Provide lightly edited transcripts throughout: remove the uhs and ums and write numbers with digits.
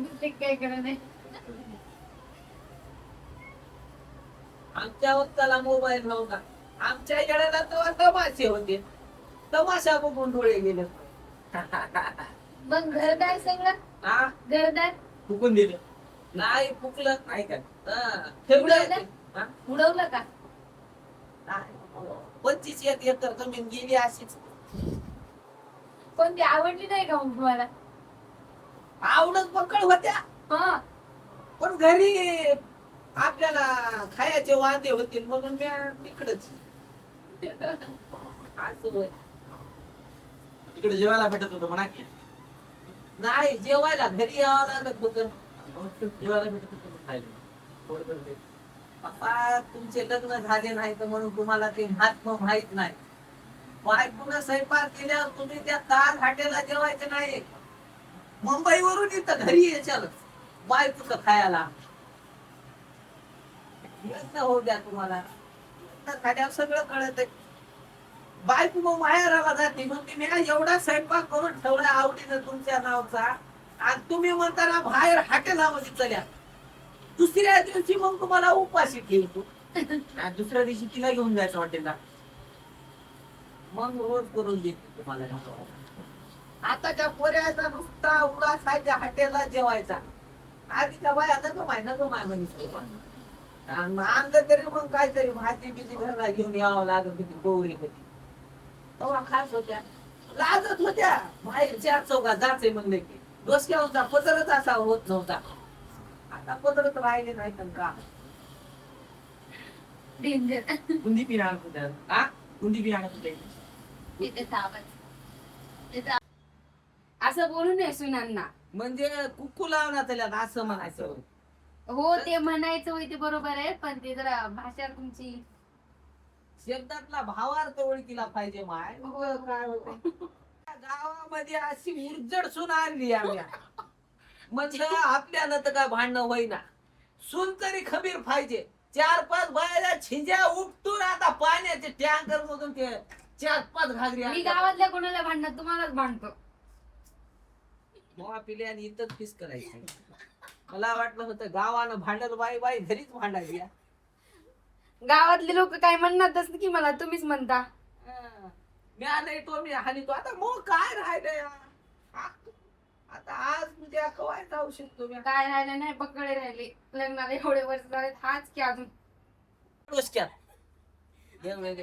दुसरे काय करत नाही. आमच्या वक्ताला मोबाईल नव्हता. आमच्या येण्याला तेव्हा तमाशे होते. तमाशा बघून डोळे गेले. मग घरदार सगळं हा घरदार फुकून दिलं. नाही फुकलं नाही काय. ठेवलं उडवलं? उडवलं का? 25 एकर जमीन गेली अशीच. पण ती आवडली नाही का मग तुम्हाला? आवडत पकड होत्या हा पण घरी आपल्याला खायचे वांदे होतील म्हणून मी तिकडच. असं होय. तिकडे जेवायला भेटत होतं म्हणा की. नाही जेवायला घरी यावं लागत होतं. जेवायला भेटत होतं खायला. थोडं ते. पप्पा तुमचे लग्न झाले नाही तर म्हणून तुम्हाला ते महात्मा माहित नाही. बायकोनं स्वयंपाक केल्यावर तुम्ही त्या तार हाटेला जेवायचे नाही. मुंबईवरून इथं घरी येशाल बायकोचं खायला. लग्न होऊ द्या तुम्हाला. लग्न झाल्यावर सगळं कळत. बायको मग माहेराला जाते मग मी एवढा स्वयंपाक करून ठेवला आवडीनं तुमच्या नावचा आणि तुम्ही म्हणताना बाहेर हाटेलामध्ये चल्या. दुसऱ्या दिवशी मग तुम्हाला उपाशी ठेवतो. आणि दुसऱ्या दिवशी तिला घेऊन जायचं हॉटेलला. मग रोज करून देते तुम्हाला. आता त्या पोऱ्याचा नुसता उडासायच्या हॉटेलला जेवायचा. आधीच्या बाया नको माय म्हणतो. आणलं तरी मग काहीतरी भाजी बिजी घरला घेऊन यावं लागत होती गौरी होती. तेव्हा खास होत्या लाजत होत्या. बाहेर 4 चौघात जायचे म्हणले की डोसक्यावरचा पदरच असा होत नव्हता. आता पदरच राहिले नाही तर का. डेंजर. कुंदी पिन आणत होत्या. हा कुंदी पिन आणत होते. तिथे आवाज असं बोलू नये सुनांना. म्हणजे कुकू लावणार त्याला असं म्हणायचं. हो ते म्हणायचं होय ते बरोबर आहे पण ते जरा भाषा तुमची शब्दातला भावार्थ ओळखीला पाहिजे माय. हो. काय होते गावामध्ये अशी उर्जड सून आणली आम्ही. म्हणजे आपल्याला तर काय भांडणं होईना. सून तरी खबीर पाहिजे. 4-5 बाया छिंज्या उपटून आता पाण्याचे टँकर मधून ते 4-5 घागरी मी गावातल्या कोणाला भांडणार तुम्हालाच भांडतो. मोहा पिल्याने इथंच फिस करायचं. मला वाटलं होतं गावानं भांडल बाई बाई घरीच भांडायची. गावातले लोक काय म्हणणारच की मला तुम्हीच म्हणता. मी आलंय तो मी हानी तो आता मग काय राहिलंय. आता आज उद्या कवाय जाऊ शकतो मी. काय राहिले नाही पकडे राहिले लग्नाला एवढे वर्ष झाले हाच की अजून डोसक्यात वेगवेगळे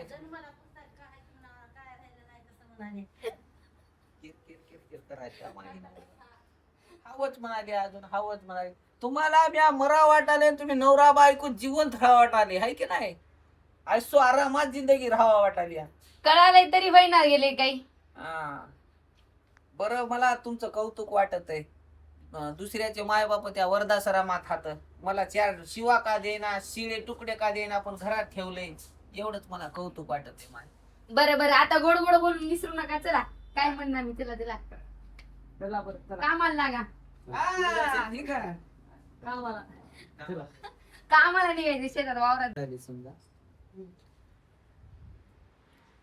किरकिर करायच्या मागेनं. हवंच म्हणाले अजून हवंच म्हणाले. तुम्हाला मी मरा वाटाले तुम्ही नवरा बायको जिवंत राहा वाटाले हाय की नाही. ऐसो आरामात जिंदगी राहावा वाटाली. कळालंय तरी होईना गेले काही. हा बरं मला तुमचं कौतुक वाटत आहे. दुसऱ्याचे मायबाप त्या वरदासरामात हात मला 4 शिवा का देना शिळे तुकडे का देना पण घरात ठेवले. एवढंच मला कौतुक वाटत आहे माझ. बरं बरं आता गोड गोड बोलून विसरू नका. चला काय म्हणणार मी तिला तिला चला बरं चला. कामाला लागा. ठीक आहे कामाला कामाला निघायचं शेतात वावरात. झाली समजा.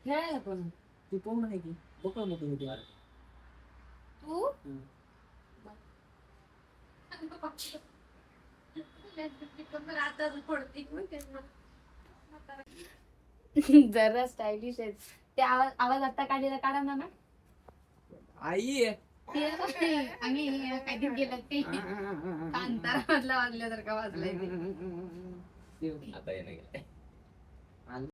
खेळायला कोण ती कोण आहे की बघा नको होती. तू जरा स्टायलिश आहे. ते आवाज आवाज आता काढलेला काढा ना ना. आई ते आम्ही काहीतरी गेलं ते कांतारा मधला वाजल्यासारखा वाजलाय ते. आता येणं गेलं.